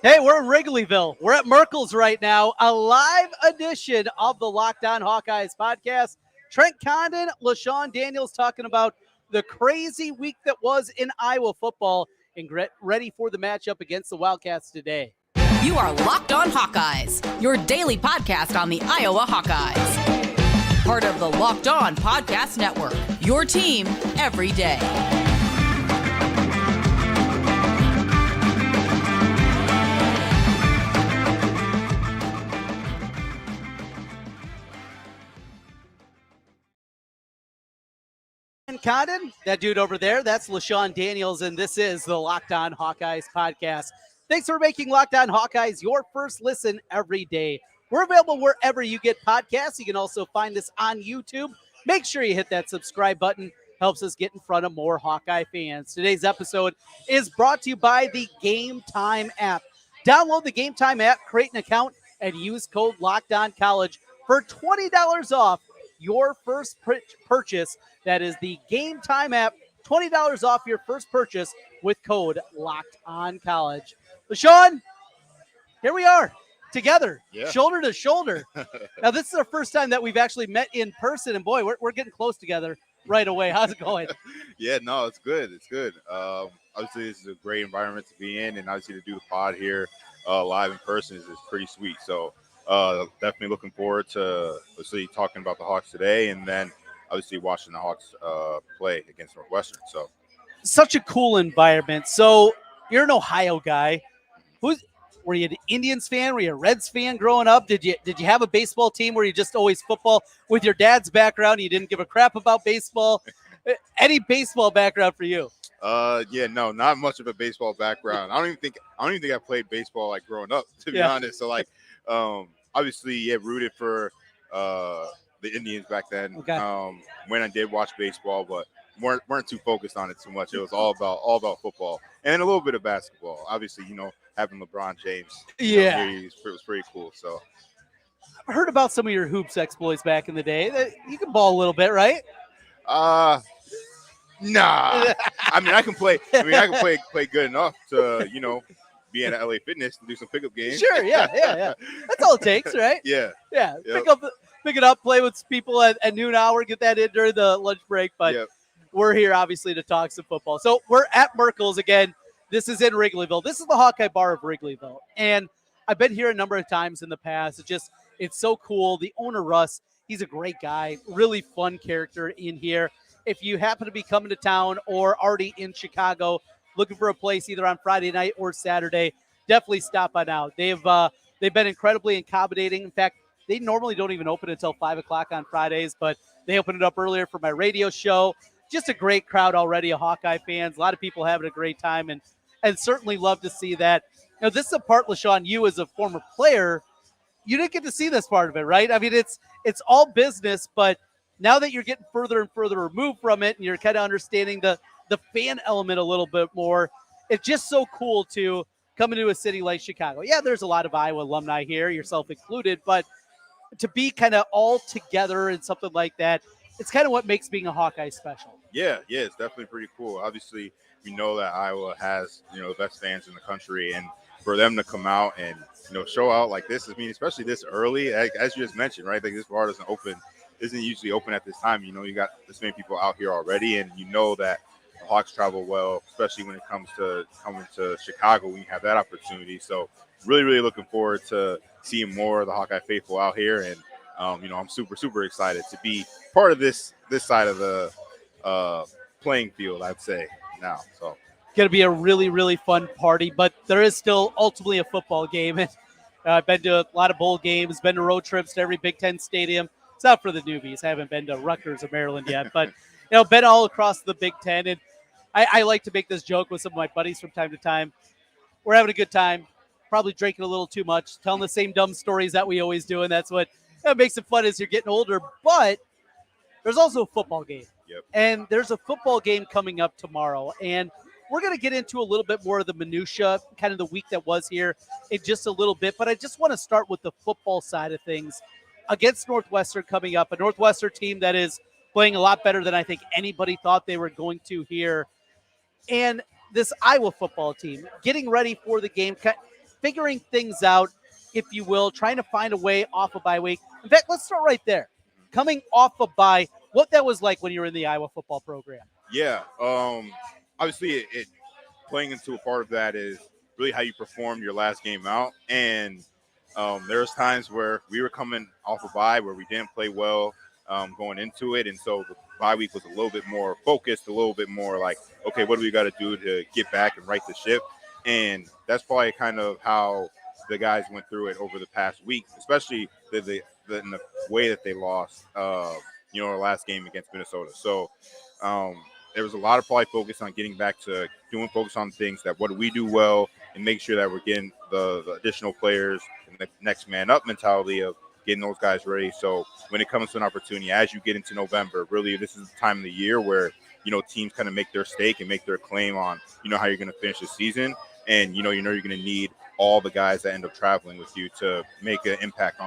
Hey, we're in Wrigleyville. We're at Merkle's right now, a live edition of the Locked On Hawkeyes podcast. Trent, Condon, LeShun Daniels talking about the crazy week that was in Iowa football and ready for the matchup against the Wildcats today. You are Locked On Hawkeyes, your daily podcast on the Iowa Hawkeyes. Part of the Locked On Podcast Network, your team every day. Condon, that dude over there, that's LeShun Daniels, and this is the Locked On Hawkeyes podcast. Thanks for making Locked On Hawkeyes your first listen every day. We're available wherever you get podcasts. You can also find us on YouTube. Make sure you hit that subscribe button. Helps us get in front of more Hawkeye fans. Today's episode is brought to you by the Game Time app. Download the Game Time app, create an account, and use code LOCKEDONCollege for $20 off your first purchase. That is the Game Time app, $20 off your first purchase with code LOCKEDONCollege. LeShun, here we are together, shoulder to shoulder. Now, this is our first time that we've actually met in person, and boy, we're getting close together right away. How's it going? Yeah, no, it's good. It's good. Obviously, this is a great environment to be in, and obviously to do the pod here live in person is pretty sweet. So definitely looking forward to obviously talking about the Hawks today, and then obviously watching the Hawks play against Northwestern. So such a cool environment. So you're an Ohio guy. Were you an Indians fan? Were you a Reds fan growing up? Did you have a baseball team where you just always football? With your dad's background, you didn't give a crap about baseball. Any baseball background for you? Yeah, no, not much of a baseball background. I don't even think I played baseball like growing up, to be honest. So like, obviously, rooted for the Indians back then. Okay. When I did watch baseball, but weren't too focused on it too much. It was all about football and a little bit of basketball. Obviously, having LeBron James. It was pretty cool. So I've heard about some of your hoops exploits back in the day. You can ball a little bit, right? Nah. I mean, I can play good enough to, be at LA Fitness and do some pickup games. Sure, yeah. That's all it takes, right? Yeah. Yep. Pick it up, play with people at noon hour, get that in during the lunch break. But we're here, obviously, to talk some football. So we're at Merkle's again. This is in Wrigleyville. This is the Hawkeye bar of Wrigleyville. And I've been here a number of times in the past. It's so cool. The owner, Russ, he's a great guy, really fun character in here. If you happen to be coming to town or already in Chicago, looking for a place either on Friday night or Saturday, definitely stop on out. They've been incredibly accommodating. In fact, they normally don't even open until 5 o'clock on Fridays, but they opened it up earlier for my radio show. Just a great crowd already of Hawkeye fans. A lot of people having a great time, and certainly love to see that. This is a part, LeShun, you as a former player, you didn't get to see this part of it, right? I mean, it's all business, but now that you're getting further and further removed from it and you're kind of understanding the fan element a little bit more, it's just so cool to come into a city like Chicago. Yeah, there's a lot of Iowa alumni here, yourself included, but to be kind of all together and something like that, it's kind of what makes being a Hawkeye special. Yeah, it's definitely pretty cool. Obviously, we know that Iowa has, the best fans in the country, and for them to come out and, show out like this, I mean, especially this early, as you just mentioned, right? Like this bar isn't usually open at this time. You got this many people out here already, and that the Hawks travel well, especially when it comes to coming to Chicago when you have that opportunity. So really, really looking forward to seeing more of the Hawkeye faithful out here, and I'm super, super excited to be part of this side of the playing field, I'd say now. So going to be a really, really fun party, but there is still ultimately a football game. I've been to a lot of bowl games, been to road trips to every Big Ten stadium. It's not for the newbies. I haven't been to Rutgers or Maryland yet, but been all across the Big Ten. And I like to make this joke with some of my buddies from time to time. We're having a good time, probably drinking a little too much, telling the same dumb stories that we always do, and that's what makes it fun as you're getting older. But there's also a football game. Yep. And there's a football game coming up tomorrow. And we're going to get into a little bit more of the minutia, kind of the week that was here in just a little bit. But I just want to start with the football side of things. Against Northwestern coming up, a Northwestern team that is playing a lot better than I think anybody thought they were going to here. And this Iowa football team getting ready for the game. figuring things out, if you will, trying to find a way off a bye week. In fact, let's start right there. Coming off a bye, what that was like when you were in the Iowa football program. Yeah. Obviously, it playing into a part of that is really how you performed your last game out. And there was times where we were coming off a bye where we didn't play well going into it. And so the bye week was a little bit more focused, a little bit more like, okay, what do we got to do to get back and right the ship? And that's probably kind of how the guys went through it over the past week, especially in the way that they lost, our last game against Minnesota. So there was a lot of probably focus on getting back to focus on things that what do we do well and make sure that we're getting the additional players and the next man up mentality of getting those guys ready. So when it comes to an opportunity, as you get into November, really this is the time of the year where, teams kind of make their stake and make their claim on, how you're going to finish the season. And, you're going to need all the guys that end up traveling with you to make an impact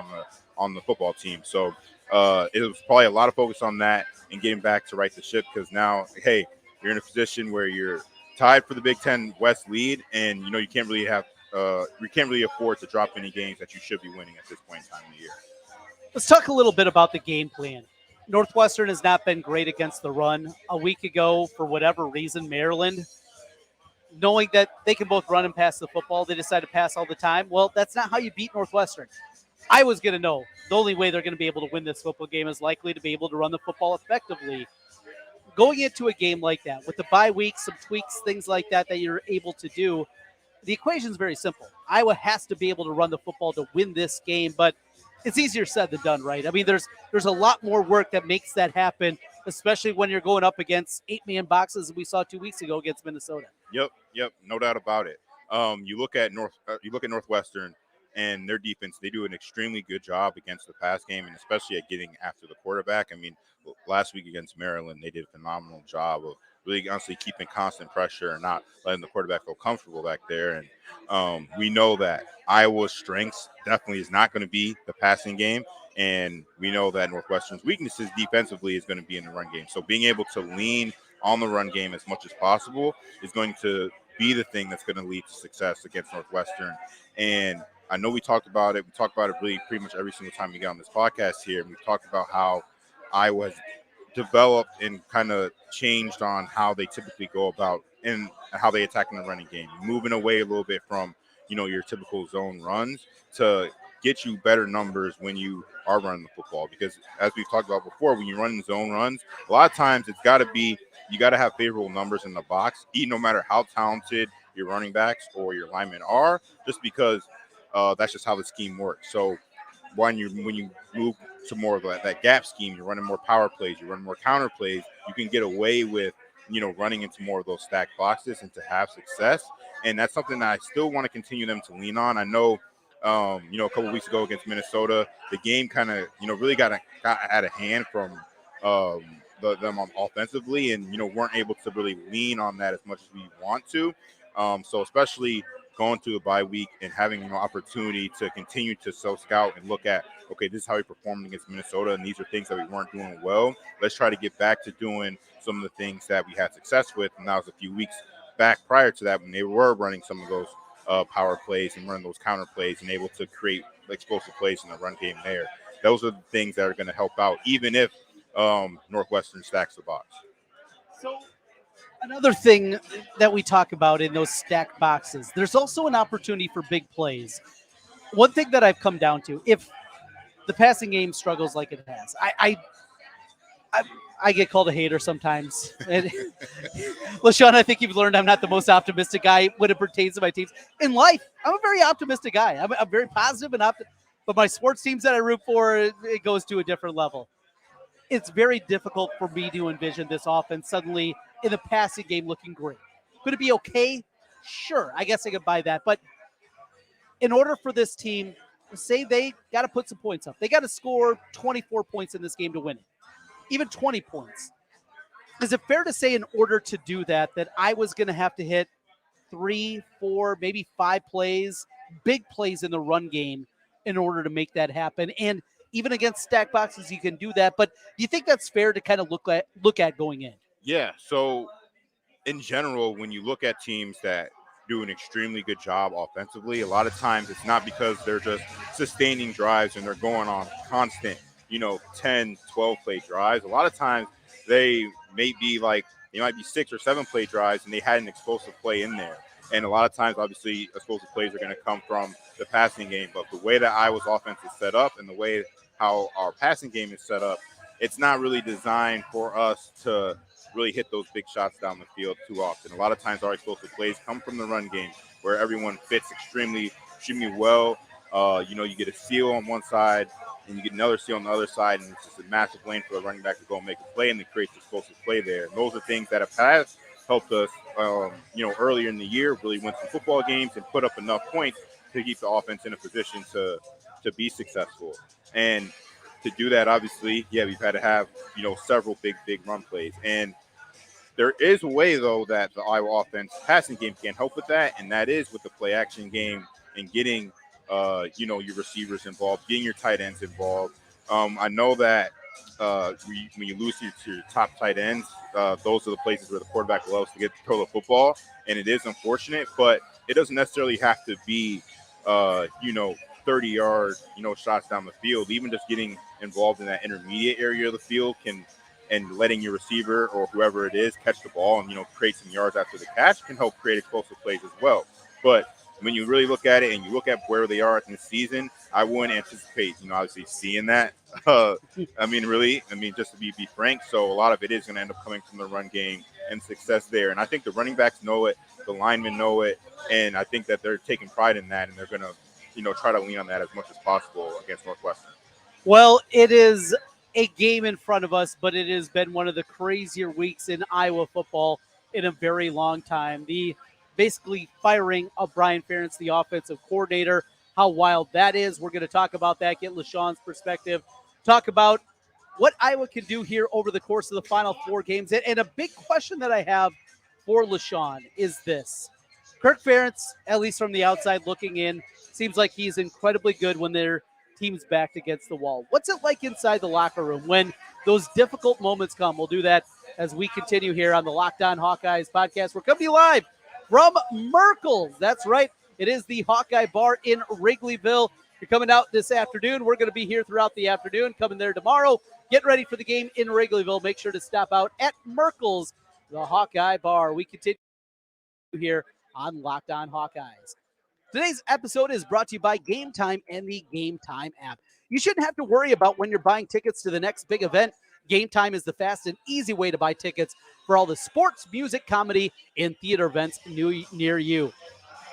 on the football team. So it was probably a lot of focus on that and getting back to right the ship, because now, hey, you're in a position where you're tied for the Big Ten West lead, and you can't really afford to drop any games that you should be winning at this point in time of the year. Let's talk a little bit about the game plan. Northwestern has not been great against the run. A week ago, for whatever reason, Maryland, knowing that they can both run and pass the football, they decide to pass all the time. Well, that's not how you beat Northwestern. I was going to know the only way they're going to be able to win this football game is likely to be able to run the football effectively. Going into a game like that, with the bye week, some tweaks, things like that you're able to do, the equation is very simple. Iowa has to be able to run the football to win this game, but it's easier said than done, right? I mean, there's a lot more work that makes that happen, especially when you're going up against 8-man boxes we saw 2 weeks ago against Minnesota. Yep, no doubt about it. You look at Northwestern and their defense; they do an extremely good job against the pass game, and especially at getting after the quarterback. I mean, last week against Maryland, they did a phenomenal job of really honestly keeping constant pressure and not letting the quarterback feel comfortable back there. And we know that Iowa's strengths definitely is not going to be the passing game. And we know that Northwestern's weaknesses defensively is going to be in the run game. So being able to lean on the run game as much as possible is going to be the thing that's going to lead to success against Northwestern. And I know we talked about it. We talk about it really pretty much every single time we get on this podcast here. And we've talked about how Iowa has developed and kind of changed on how they typically go about and how they attack in the running game, moving away a little bit from, your typical zone runs to get you better numbers when you are running the football. Because as we've talked about before, when you're running zone runs, a lot of times you got to have favorable numbers in the box, no matter how talented your running backs or your linemen are, just because that's just how the scheme works. So when you move to more of that gap scheme, you're running more power plays, you're running more counter plays, you can get away with, running into more of those stacked boxes and to have success. And that's something that I still want to continue them to lean on. I know, a couple weeks ago against Minnesota, the game kind of, really got out of hand from them offensively and, weren't able to really lean on that as much as we want to. So especially going through a bye week and having an opportunity to continue to scout and look at, okay, this is how we performed against Minnesota, and these are things that we weren't doing well. Let's try to get back to doing some of the things that we had success with. And that was a few weeks back prior to that when they were running some of those power plays and running those counter plays and able to create explosive plays in the run game there. Those are the things that are going to help out, even if Northwestern stacks the box. So another thing that we talk about in those stacked boxes, there's also an opportunity for big plays. One thing that I've come down to, if the passing game struggles like it has, I get called a hater sometimes. And LeShun, I think you've learned I'm not the most optimistic guy when it pertains to my teams. In life, I'm a very optimistic guy. I'm very positive and but my sports teams that I root for, it goes to a different level. It's very difficult for me to envision this offense suddenly in the passing game looking great. Could it be okay? Sure, I guess I could buy that. But in order for this team, say they got to put some points up. They got to score 24 points in this game to win it. Even 20 points. Is it fair to say in order to do that I was going to have to hit 3, 4, maybe 5 plays, big plays in the run game in order to make that happen? And even against stack boxes, you can do that. But do you think that's fair to kind of look at going in? Yeah. So in general, when you look at teams that do an extremely good job offensively. A lot of times it's not because they're just sustaining drives and they're going on constant, 10, 12 play drives. A lot of times they might be 6 or 7 play drives and they had an explosive play in there. And a lot of times, obviously, explosive plays are going to come from the passing game. But the way that Iowa's offense is set up and the way how our passing game is set up, it's not really designed for us to really hit those big shots down the field too often. A lot of times our explosive plays come from the run game where everyone fits extremely well. You get a seal on one side and you get another seal on the other side, and it's just a massive lane for the running back to go and make a play, and it creates explosive play there. And those are things that have helped us, earlier in the year, really win some football games and put up enough points to keep the offense in a position to be successful. And to do that, obviously, we've had to have, several big run plays. And there is a way, though, that the Iowa offense passing game can help with that, and that is with the play action game and getting, your receivers involved, getting your tight ends involved. I know that when you lose to your top tight ends, those are the places where the quarterback loves to get to throw the football, and it is unfortunate, but it doesn't necessarily have to be, 30-yard, shots down the field. Even just getting involved in that intermediate area of the field and letting your receiver or whoever it is catch the ball and, create some yards after the catch can help create explosive plays as well. But when you really look at it and you look at where they are in the season, I wouldn't anticipate, obviously seeing that. Just to be frank. So a lot of it is going to end up coming from the run game and success there. And I think the running backs know it, the linemen know it, and I think that they're taking pride in that, and they're going to, try to lean on that as much as possible against Northwestern. Well, it is a game in front of us, but it has been one of the crazier weeks in Iowa football in a very long time. The basically firing of Brian Ferentz, the offensive coordinator, how wild that is. We're going to talk about that, get LeShun's perspective, talk about what Iowa can do here over the course of the final 4 games. And a big question that I have for LeShun is this. Kirk Ferentz, at least from the outside looking in, seems like he's incredibly good when their team's backed against the wall. What's it like inside the locker room when those difficult moments come? We'll do that as we continue here on the Locked On Hawkeyes podcast. We're coming to you live from Merkle. That's right. It is the Hawkeye Bar in Wrigleyville. You're coming out this afternoon. We're going to be here throughout the afternoon, coming there tomorrow. Get ready for the game in Wrigleyville. Make sure to stop out at Merkle's, the Hawkeye Bar. We continue here on Locked On Hawkeyes. Today's episode is brought to you by Game Time and the Game Time app. You shouldn't have to worry about when you're buying tickets to the next big event. Game Time is the fast and easy way to buy tickets for all the sports, music, comedy, and theater events near you.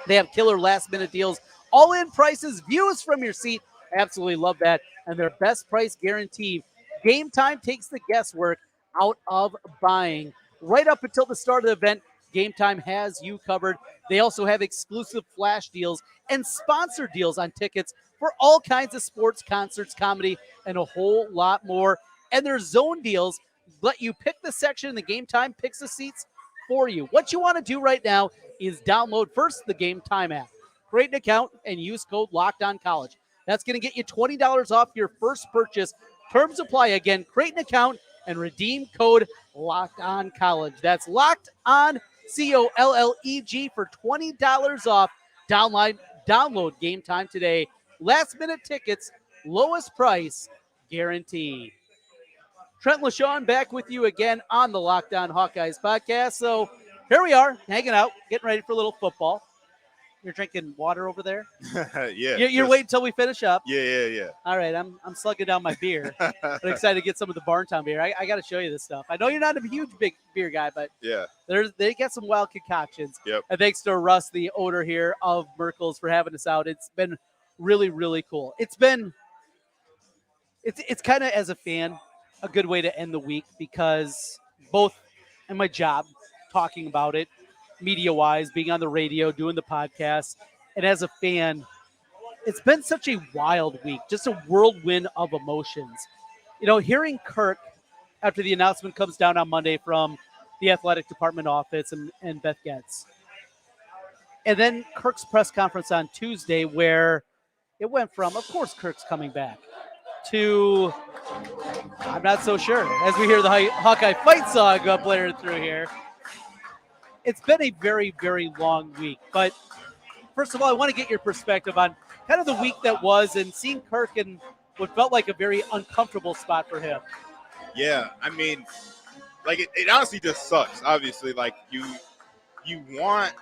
They have killer last-minute deals, all-in prices, views from your seat. Absolutely love that. And their best price guarantee. Game Time takes the guesswork out of buying. Right up until the start of the event, Game Time has you covered. They also have exclusive flash deals and sponsor deals on tickets for all kinds of sports, concerts, comedy, and a whole lot more. And their zone deals let you pick the section, and the Game Time picks the seats for you. What you want to do right now is download first the Game Time app, create an account, and use code LOCKEDONCollege. That's going to get you $20 off your first purchase. Terms apply. Again, create an account and redeem code LOCKEDONCollege. That's Locked On COLLEG for $20 off. Download Game Time today. Last minute tickets, lowest price guarantee. Trent LeShun back with you again on the Locked On Hawkeyes podcast. So here we are, hanging out, getting ready for a little football. You're drinking water over there? Yeah. You're waiting until we finish up. Yeah. All right, I'm slugging down my beer. I'm excited to get some of the Barntown beer. I got to show you this stuff. I know you're not a huge big beer guy, but yeah, they get some wild concoctions. Yep. And thanks to Russ, the owner here of Merkle's, for having us out. It's been really, really cool. It's kind of, as a fan, a good way to end the week, because both in my job, talking about it, media-wise, being on the radio, doing the podcast, and as a fan, it's been such a wild week, just a whirlwind of emotions. Hearing Kirk, after the announcement comes down on Monday from the athletic department office and Beth Getz, and then Kirk's press conference on Tuesday, where it went from, of course, Kirk's coming back, to I'm not so sure, as we hear the Hawkeye fight song blaring through here. it's been a very, very long week. But first of all, I want to get your perspective on kind of the week that was and seeing Kirk in what felt like a very uncomfortable spot for him. Yeah, I mean, like it honestly just sucks. Obviously, like you want,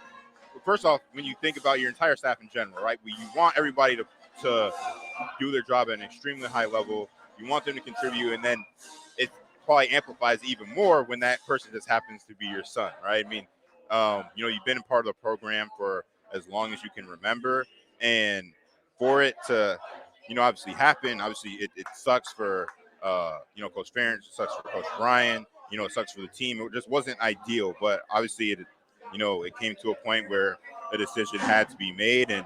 first off, when you think about your entire staff in general, right? You want everybody to do their job at an extremely high level. You want them to contribute, and then it probably amplifies even more when that person just happens to be your son, right? I mean, you've been a part of the program for as long as you can remember, and for it to, obviously happen, obviously it sucks for, Coach Ferentz, it sucks for Coach Brian, it sucks for the team. It just wasn't ideal, but obviously it came to a point where a decision had to be made, and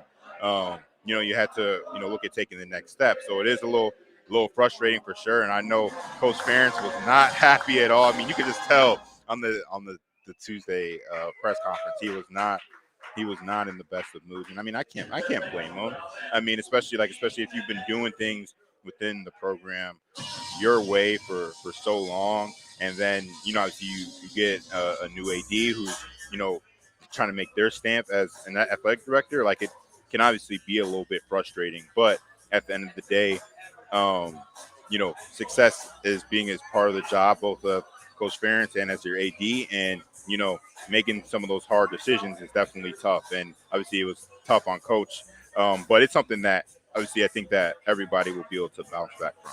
you had to look at taking the next step. So it is a little frustrating for sure. And I know Coach Ferentz was not happy at all. I mean, you could just tell on the Tuesday press conference he was not in the best of moods. And I mean, I can't blame him. I mean, especially if you've been doing things within the program your way for so long, and then obviously you get a new AD who's trying to make their stamp as an athletic director. Like, it can obviously be a little bit frustrating, but at the end of the day, success is being as part of the job, both of Coach Ferentz and as your AD, and making some of those hard decisions is definitely tough. And obviously it was tough on Coach, but it's something that obviously I think that everybody will be able to bounce back from.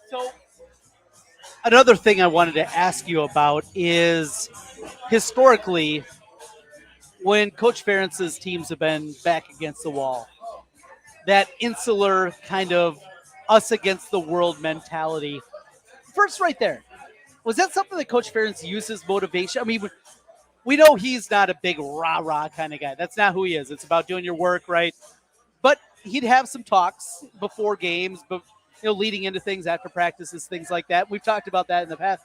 So another thing I wanted to ask you about is historically, when Coach Ferentz's teams have been back against the wall, that insular kind of us against the world mentality. First, right there, was that something that Coach Ferentz uses motivation? I mean, we know he's not a big rah-rah kind of guy. That's not who he is. It's about doing your work, right? But he'd have some talks before games, but leading into things after practices, things like that. We've talked about that in the past.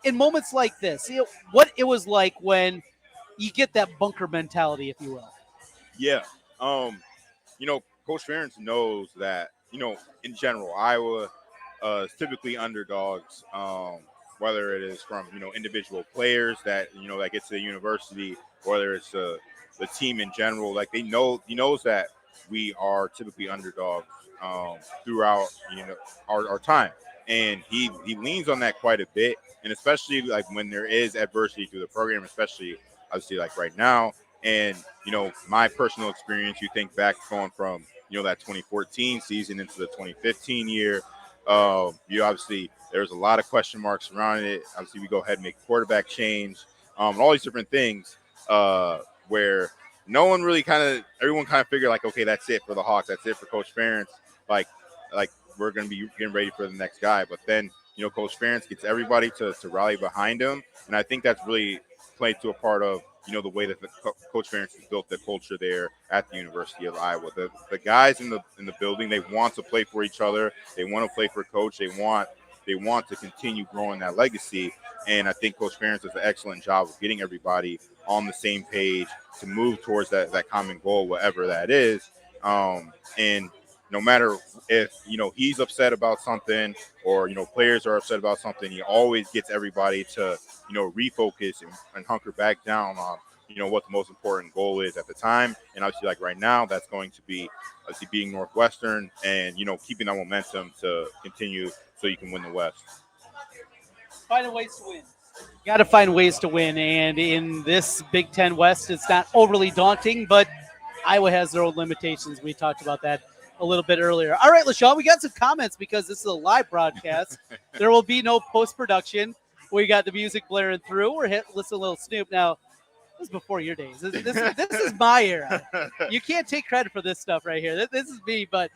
In moments like this, what it was like when you get that bunker mentality, if you will. Yeah. Coach Ferentz knows that, in general, Iowa is typically underdogs, whether it is from, individual players that, that get to the university, whether it's the team in general. Like, he knows that we are typically underdogs throughout, our time. And he leans on that quite a bit. And especially like when there is adversity through the program, especially obviously like right now. And, my personal experience, you think back going from, that 2014 season into the 2015 year, obviously there's a lot of question marks surrounding it. Obviously we go ahead and make quarterback change, all these different things where everyone kind of figured like, okay, that's it for the Hawks. That's it for Coach Ferentz. Like we're going to be getting ready for the next guy. But then, Coach Ferentz gets everybody to rally behind him. And I think that's really played to a part of, the way that Coach Ferentz has built the culture there at the University of Iowa. The guys in the building, they want to play for each other. They want to play for Coach. They want to continue growing that legacy. And I think Coach Ferentz does an excellent job of getting everybody on the same page to move towards that common goal, whatever that is. And no matter if, he's upset about something or, players are upset about something, he always gets everybody to, refocus and hunker back down on, what the most important goal is at the time. And obviously, like right now, that's going to be obviously being Northwestern and, keeping that momentum to continue so you can win the West. Finding ways to win. You got to find ways to win. And in this Big Ten West, it's not overly daunting, but Iowa has their own limitations. We talked about that a little bit earlier. All right, LeShun, we got some comments because this is a live broadcast. There will be no post-production. We got the music blaring through. We're listening to a little Snoop. Now, this is before your days. This is my era. You can't take credit for this stuff right here. This is me, but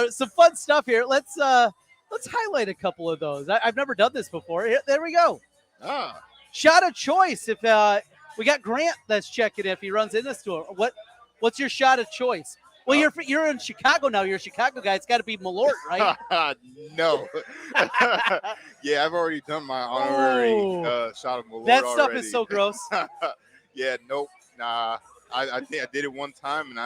some fun stuff here. Let's highlight a couple of those. I've never done this before. There we go. Shot of choice. If we got Grant that's checking if he runs in the store. What's your shot of choice? Well, you're in Chicago now. You're a Chicago guy. It's got to be Malort, right? No. Yeah, I've already done my honorary shot of Malort. That stuff is so gross. Yeah, nope. Nah. I think I did it one time, and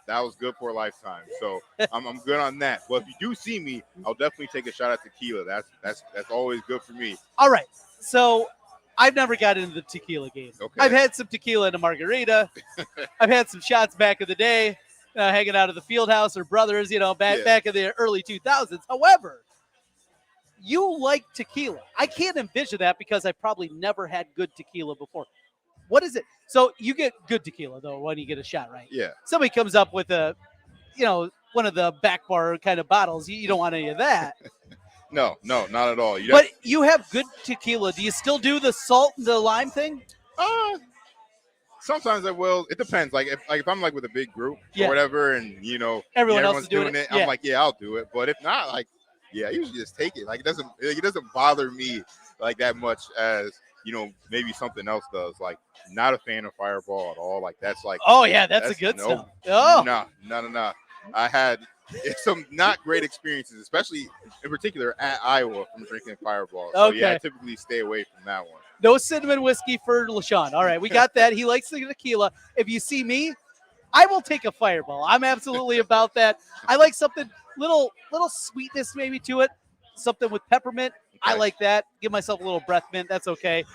that was good for a lifetime. So I'm good on that. Well, if you do see me, I'll definitely take a shot at tequila. That's always good for me. All right. So I've never got into the tequila game. Okay. I've had some tequila in a margarita. I've had some shots back in the day, hanging out at the field house or brothers, back in the early 2000s. However, you like tequila. I can't envision that because I probably never had good tequila before. What is it? So you get good tequila, though, when you get a shot, right? Yeah. Somebody comes up with one of the back bar kind of bottles. You don't want any of that. No, not at all. But you have good tequila. Do you still do the salt and the lime thing? Sometimes I will. It depends. Like if I'm like with a big group or whatever, and everyone's else is doing it, I'm like, yeah, I'll do it. But if not, like, yeah, I usually just take it. Like it doesn't bother me like that much as maybe something else does. Like, not a fan of Fireball at all. Like that's like, oh yeah, that's a good stuff. Oh no. I had some not great experiences, especially in particular at Iowa from drinking Fireball. So yeah, I typically stay away from that one. No cinnamon whiskey for LeShun. All right, we got that. He likes the tequila. If you see me, I will take a Fireball. I'm absolutely about that. I like something little sweetness maybe to it. Something with peppermint. Okay. I like that. Give myself a little breath mint. That's okay.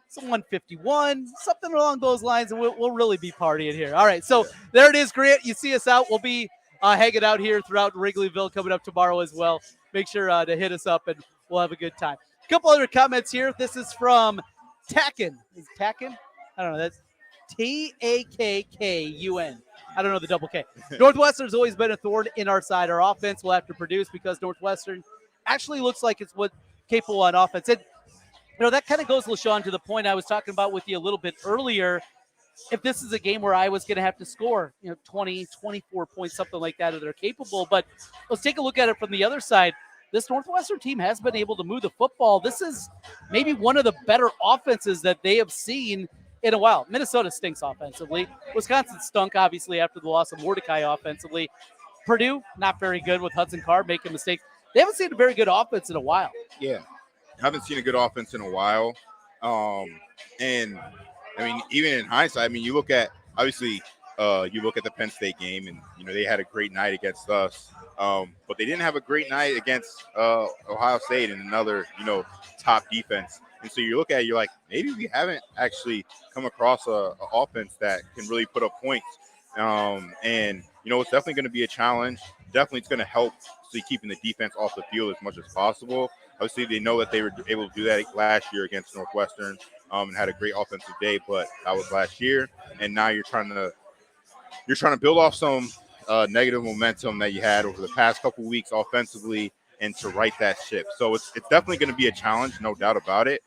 Some 151, something along those lines, and we'll really be partying here. All right, so there it is, Grant. You see us out. We'll be hanging out here throughout Wrigleyville coming up tomorrow as well. Make sure to hit us up, and we'll have a good time. A couple other comments here. This is from Tacken. Is Tacken? I don't know. That's Takkun. I don't know the double K. Northwestern's always been a thorn in our side. Our offense will have to produce because Northwestern actually looks like it's capable on offense. And that kind of goes, LeShun, to the point I was talking about with you a little bit earlier. If this is a game where I was going to have to score, 20, 24 points, something like that, they're capable. But let's take a look at it from the other side. This Northwestern team has been able to move the football. This is maybe one of the better offenses that they have seen in a while. Minnesota stinks offensively. Wisconsin stunk, obviously, after the loss of Mordecai offensively. Purdue, not very good with Hudson Card making mistakes. They haven't seen a very good offense in a while. Yeah. Haven't seen a good offense in a while. And I mean, even in hindsight, I mean, you look at the Penn State game, and they had a great night against us, but they didn't have a great night against Ohio State and another top defense. And so you look at it, you're like, maybe we haven't actually come across a offense that can really put up points. And it's definitely going to be a challenge. Definitely, it's going to help keeping the defense off the field as much as possible. Obviously, they know that they were able to do that last year against Northwestern and had a great offensive day, but that was last year. And now you're trying to build off some negative momentum that you had over the past couple weeks offensively and to right that ship. So it's definitely going to be a challenge, no doubt about it.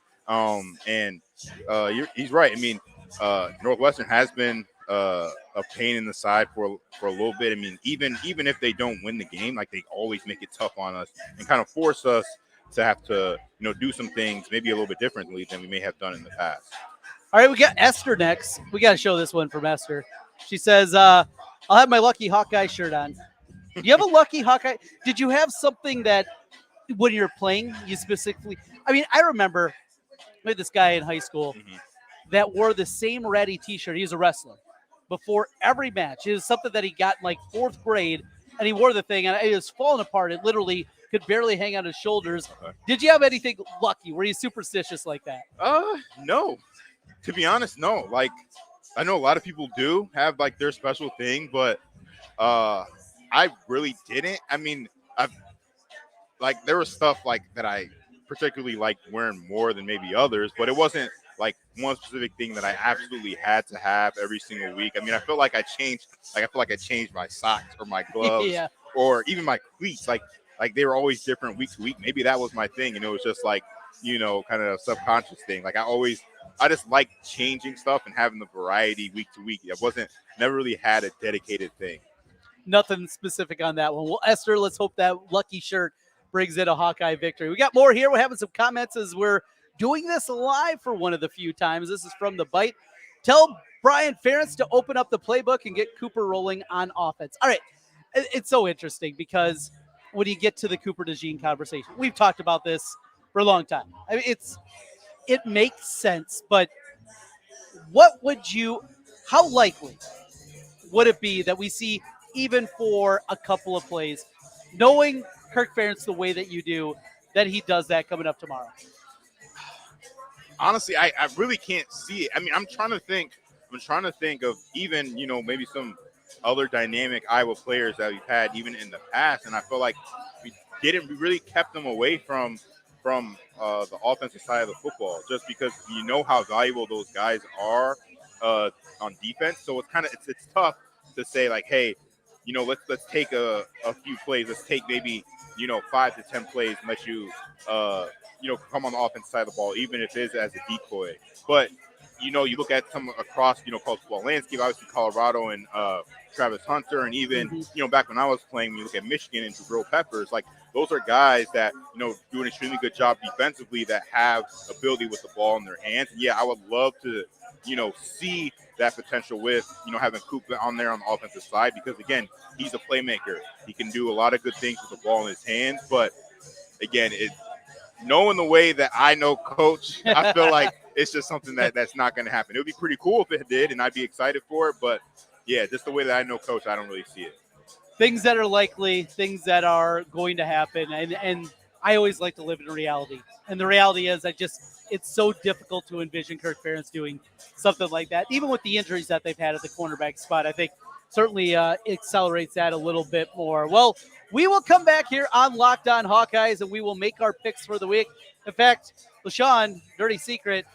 He's right. I mean, Northwestern has been a pain in the side for a little bit. I mean, even if they don't win the game, like, they always make it tough on us and kind of force us to have to, do some things maybe a little bit differently than we may have done in the past. All right, we got Esther next. We got to show this one from Esther. She says, I'll have my lucky Hawkeye shirt on. Do you have a lucky Hawkeye? Did you have something that when you're playing, you specifically – I mean, I remember we had this guy in high school that wore the same ratty T-shirt. He was a wrestler. Before every match. It was something that he got in like 4th grade, and he wore the thing, and it was falling apart. It literally could barely hang on his shoulders. Did you have anything lucky? Were you superstitious like that? No. To be honest, no. Like, I know a lot of people do have like their special thing, but I really didn't. I mean, there was stuff like that I particularly liked wearing more than maybe others, but it wasn't like one specific thing that I absolutely had to have every single week. I mean, I feel like I changed my socks or my gloves or even my cleats. Like they were always different week to week. Maybe that was my thing. And it was just like, kind of a subconscious thing. Like I just like changing stuff and having the variety week to week. Never really had a dedicated thing. Nothing specific on that one. Well, Esther, let's hope that lucky shirt brings in a Hawkeye victory. We got more here. We're having some comments as we're doing this live for one of the few times. This is from The Bite. Tell Brian Ferentz to open up the playbook and get Cooper rolling on offense. All right. It's so interesting because when you get to the Cooper DeJean conversation, we've talked about this for a long time. I mean, it makes sense, but how likely would it be that we see, even for a couple of plays, knowing Kirk Ferentz the way that you do, that he does that coming up tomorrow? honestly, I really can't see it. I mean, I'm trying to think of even, maybe some other dynamic Iowa players that we've had even in the past, and I feel like we really kept them away from the offensive side of the football, just because you know how valuable those guys are on defense. So it's tough to say like, hey, let's take a few plays. Let's take maybe 5 to 10 plays and let you come on the offensive side of the ball, even if it is as a decoy. But you look at some across college football landscape, obviously Colorado and Travis Hunter, and even back when I was playing, when you look at Michigan and Jabril Peppers, like those are guys that do an extremely good job defensively, that have ability with the ball in their hands. And yeah, I would love to see that potential with having Cooper on there on the offensive side, because again, he's a playmaker. He can do a lot of good things with the ball in his hands. But again, knowing the way that I know Coach, I feel like it's just something that's not going to happen. It would be pretty cool if it did, and I'd be excited for it. But yeah, just the way that I know Coach, I don't really see it. Things that are likely, things that are going to happen, and I always like to live in reality. And the reality is, it's so difficult to envision Kirk Ferentz doing something like that, even with the injuries that they've had at the cornerback spot. I think certainly accelerates that a little bit more. Well, we will come back here on Locked On Hawkeyes, and we will make our picks for the week. In fact, LeShun, dirty secret,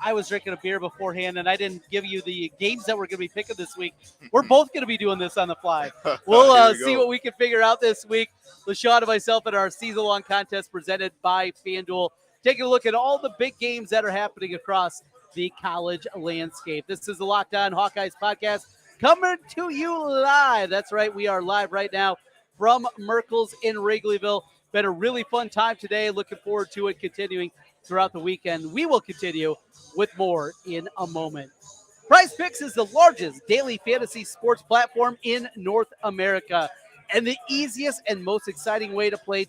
I was drinking a beer beforehand, and I didn't give you the games that we're going to be picking this week. We're both going to be doing this on the fly. We'll see what we can figure out this week. LeShun and myself at our season-long contest presented by FanDuel, taking a look at all the big games that are happening across the college landscape. This is the Locked On Hawkeyes podcast coming to you live. That's right, we are live right now from Merkle's in Wrigleyville. Been a really fun time today. Looking forward to it continuing throughout the weekend. We will continue with more in a moment. Prize Picks is the largest daily fantasy sports platform in North America, and the easiest and most exciting way to play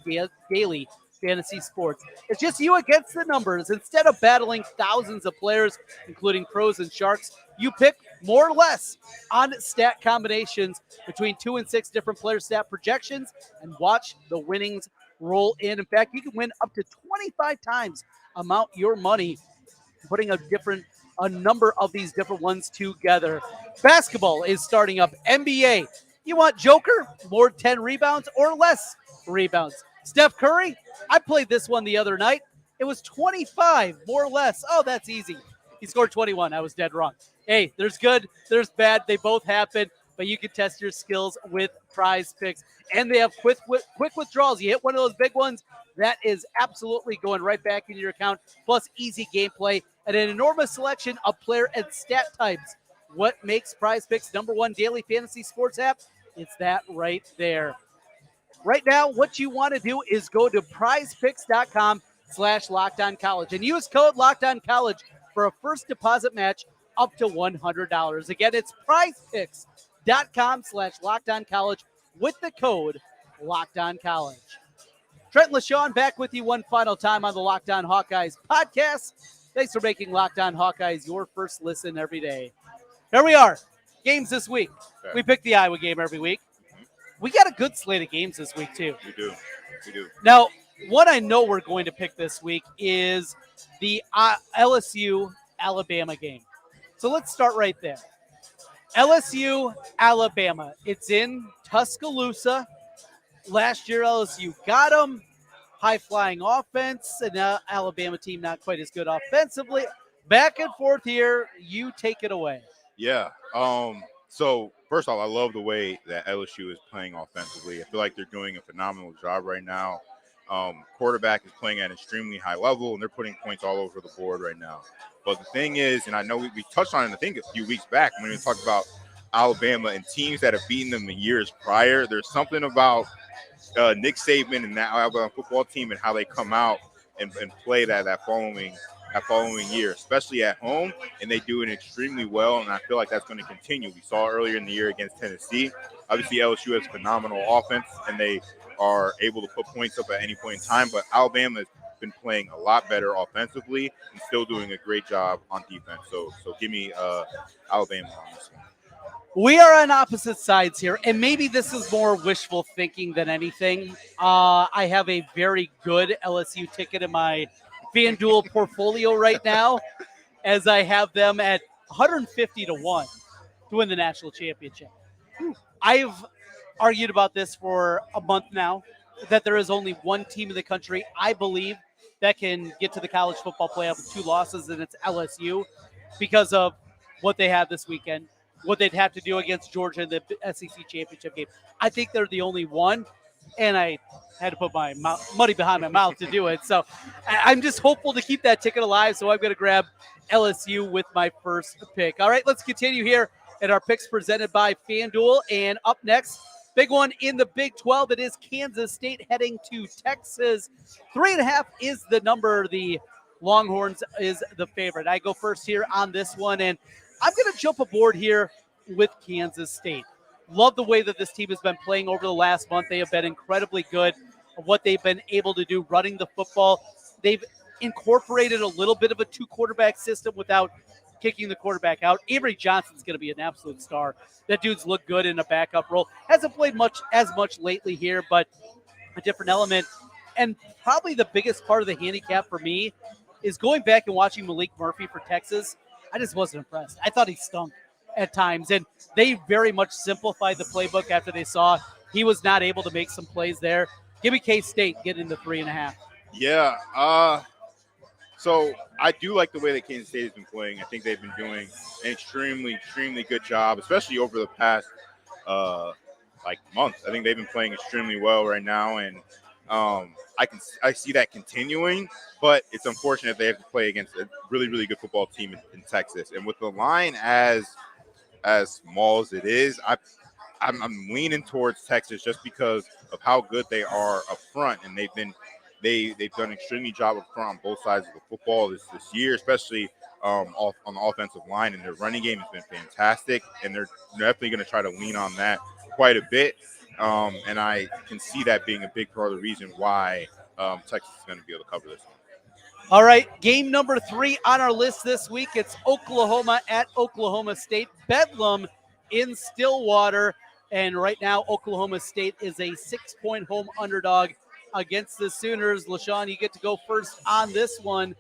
daily fantasy sports. It's just you against the numbers. Instead of battling thousands of players, including pros and sharks, you pick more or less on stat combinations between 2 and 6 different player stat projections and watch the winnings roll in. In fact, you can win up to 25 times amount your money putting a number of these different ones together. Basketball is starting up. NBA, you want Joker, more 10 rebounds or less rebounds. Steph Curry, I played this one the other night. It was 25, more or less. Oh, that's easy. He scored 21. I was dead wrong. Hey, there's good, there's bad. They both happen, but you can test your skills with Prize Picks. And they have quick withdrawals. You hit one of those big ones, that is absolutely going right back into your account, plus easy gameplay and an enormous selection of player and stat types. What makes Prize Picks #1 daily fantasy sports app? It's that right there. Right now, what you want to do is go to prizepicks.com/LockedOnCollege and use code LockedOnCollege for a first deposit match up to $100. Again, it's prizepicks.com/LockedOnCollege with the code LockedOnCollege. Trent, LeShun back with you one final time on the Locked On Hawkeyes podcast. Thanks for making Locked On Hawkeyes your first listen every day. Here we are. Games this week. Okay. We pick the Iowa game every week. We got a good slate of games this week, too. We do. Now, what I know we're going to pick this week is the LSU-Alabama game. So let's start right there. LSU-Alabama. It's in Tuscaloosa. Last year, LSU got them. High-flying offense. And now Alabama team not quite as good offensively. Back and forth here. You take it away. Yeah. So, first off, I love the way that LSU is playing offensively. I feel like they're doing a phenomenal job right now. Quarterback is playing at an extremely high level, and they're putting points all over the board right now. But the thing is, and I know we touched on it, I think, a few weeks back when we talked about Alabama and teams that have beaten them in years prior. There's something about Nick Saban and that Alabama football team and how they come out and play that following year, especially at home, and they do it extremely well, and I feel like that's going to continue. We saw earlier in the year against Tennessee. Obviously, LSU has phenomenal offense, and they are able to put points up at any point in time, but Alabama has been playing a lot better offensively and still doing a great job on defense. So give me Alabama on this one. We are on opposite sides here, and maybe this is more wishful thinking than anything. I have a very good LSU ticket in my FanDuel portfolio right now, as I have them at 150 to 1 to win the national championship. I've argued about this for a month now, that there is only one team in the country, I believe, that can get to the college football playoff with 2 losses, and it's LSU, because of what they had this weekend, what they'd have to do against Georgia in the SEC championship game. I think they're the only one, and I had to put my money behind my mouth to do it. So I'm just hopeful to keep that ticket alive, so I'm going to grab LSU with my first pick. All right, let's continue here at our picks presented by FanDuel. And up next, big one in the Big 12. It is Kansas State heading to Texas. 3.5 is the number. The Longhorns is the favorite. I go first here on this one, and I'm going to jump aboard here with Kansas State. Love the way that this team has been playing over the last month. They have been incredibly good at what they've been able to do running the football. They've incorporated a little bit of a 2-quarterback system without kicking the quarterback out. Avery Johnson's going to be an absolute star. That dude's looked good in a backup role. Hasn't played as much lately here, but a different element. And probably the biggest part of the handicap for me is going back and watching Malik Murphy for Texas. I just wasn't impressed. I thought he stunk at times, and they very much simplified the playbook after they saw he was not able to make some plays there. Give me K-State getting the 3.5. Yeah, so I do like the way that Kansas State has been playing. I think they've been doing an extremely good job, especially over the past month. I think they've been playing extremely well right now, and I see that continuing. But it's unfortunate they have to play against a really good football team in Texas, and with the line as small as it is, I'm leaning towards Texas just because of how good they are up front, and they've done an extremely job up front on both sides of the football this year, especially on the offensive line, and their running game has been fantastic, and they're definitely going to try to lean on that quite a bit, and I can see that being a big part of the reason why Texas is going to be able to cover this one. All right, game number 3 on our list this week. It's Oklahoma at Oklahoma State. Bedlam in Stillwater. And right now, Oklahoma State is a 6-point home underdog against the Sooners. LeShun, you get to go first on this one.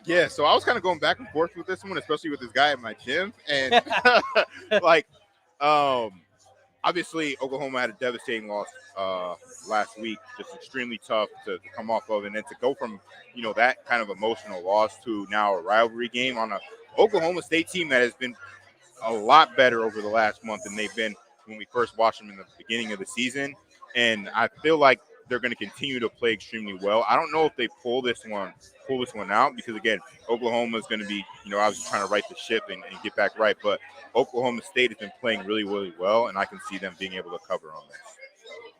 Yeah, so I was kind of going back and forth with this one, especially with this guy at my gym. And, obviously, Oklahoma had a devastating loss last week, just extremely tough to come off of. And then to go from, that kind of emotional loss to now a rivalry game on a Oklahoma State team that has been a lot better over the last month than they've been when we first watched them in the beginning of the season. And I feel like they're going to continue to play extremely well. I don't know if they pull this one out because, again, Oklahoma is going to be, obviously trying to right the ship and get back right. But Oklahoma State has been playing really well, and I can see them being able to cover on this.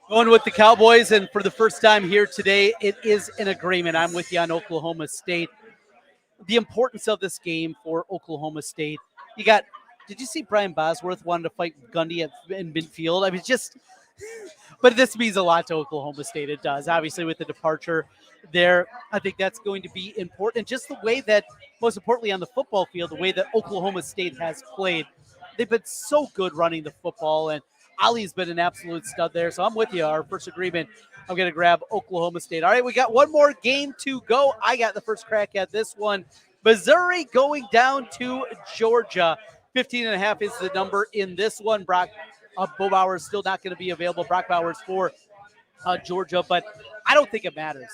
Going with the Cowboys, and for the first time here today, it is an agreement. I'm with you on Oklahoma State. The importance of this game for Oklahoma State. Did you see Brian Bosworth wanted to fight Gundy in midfield? I mean, but this means a lot to Oklahoma State. It does. Obviously, with the departure there, I think that's going to be important. Just the way that, most importantly on the football field, the way that Oklahoma State has played. They've been so good running the football, and Ali's been an absolute stud there. So I'm with you. Our first agreement, I'm going to grab Oklahoma State. All right, we got one more game to go. I got the first crack at this one. Missouri going down to Georgia. 15.5 is the number in this one. Bo Bowers still not going to be available. Brock Bowers for Georgia, but I don't think it matters.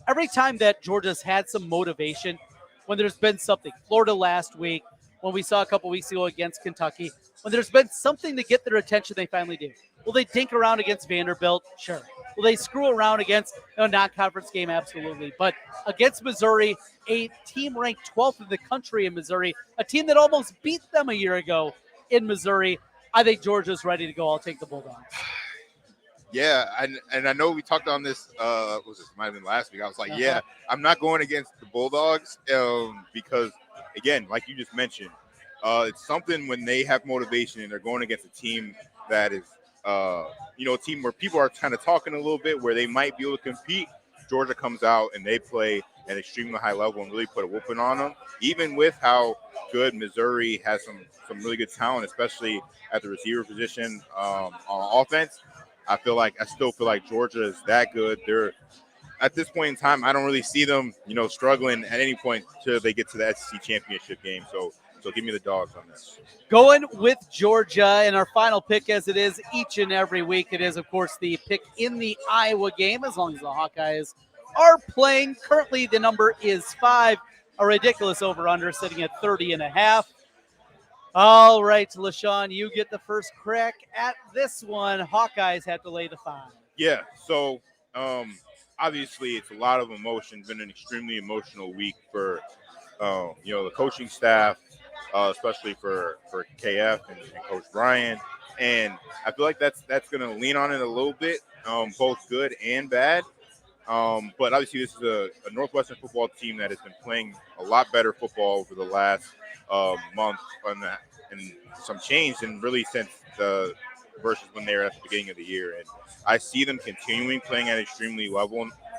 Every time that Georgia's had some motivation, when there's been something, Florida last week, when we saw a couple weeks ago against Kentucky, when there's been something to get their attention, they finally do. Will they dink around against Vanderbilt? Sure. Will they screw around against a non-conference game? Absolutely. But against Missouri, a team ranked 12th in the country in Missouri, a team that almost beat them a year ago in Missouri, I think Georgia's ready to go. I'll take the Bulldogs. Yeah, and I know we talked on this, might have been last week. I was like, yeah, I'm not going against the Bulldogs because, again, like you just mentioned, it's something when they have motivation and they're going against a team that is, a team where people are kind of talking a little bit, where they might be able to compete. Georgia comes out and they play at an extremely high level and really put a whooping on them, even with how good Missouri has some really good talent, especially at the receiver position on offense. I still feel like Georgia is that good. at this point in time, I don't really see them, struggling at any point till they get to the SEC championship game. So give me the Dogs on this. Going with Georgia, and our final pick, as it is each and every week, it is, of course, the pick in the Iowa game, as long as the Hawkeyes are playing. Currently, the number is 5, a ridiculous over-under sitting at 30.5. All right, LeShun, you get the first crack at this one. Hawkeyes have to lay the 5. Yeah, so obviously it's a lot of emotion. Been an extremely emotional week for the coaching staff, especially for KF and Coach Brian. And I feel like that's going to lean on it a little bit, both good and bad. But obviously this is a Northwestern football team that has been playing a lot better football over the last month and some change, and really since the versus when they were at the beginning of the year. And I see them continuing playing at extremely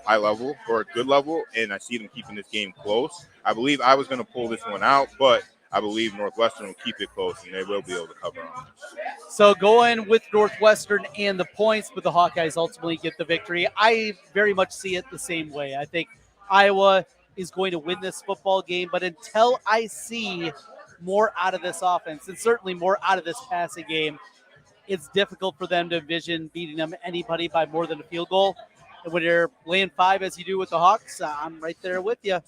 high level, or a good level, and I see them keeping this game close. I believe I was going to pull this one out, but I believe Northwestern will keep it close, and they will be able to cover on this. So going with Northwestern and the points, but the Hawkeyes ultimately get the victory. I very much see it the same way. I think Iowa is going to win this football game, but until I see more out of this offense, and certainly more out of this passing game, it's difficult for them to envision beating them anybody by more than a field goal. And when you're laying 5 as you do with the Hawks, I'm right there with you.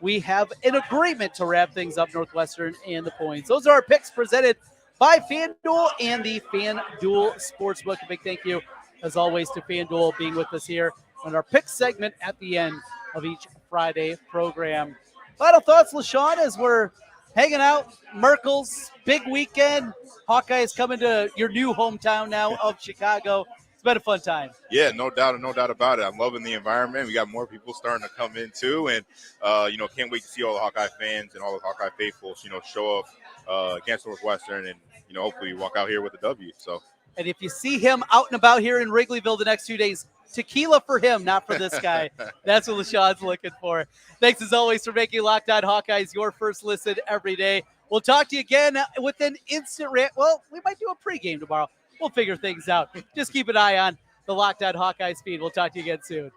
We have an agreement to wrap things up, Northwestern and the points. Those are our picks presented by FanDuel and the FanDuel Sportsbook. A big thank you, as always, to FanDuel being with us here on our pick segment at the end of each Friday program. Final thoughts, LeShun, as we're hanging out. Merkle's big weekend. Hawkeyes coming to your new hometown now of Chicago. It's been a fun time. Yeah, no doubt about it. I'm loving the environment. We got more people starting to come in too, and can't wait to see all the Hawkeye fans and all the Hawkeye faithful, show up against Northwestern, and hopefully walk out here with a W. So, and if you see him out and about here in Wrigleyville the next 2 days, tequila for him, not for this guy. That's what LeShun's looking for. Thanks as always for making Locked On Hawkeyes your first listen every day. We'll talk to you again with an instant well, we might do a pregame tomorrow. We'll figure things out. Just keep an eye on the Locked On Hawkeyes feed. We'll talk to you again soon.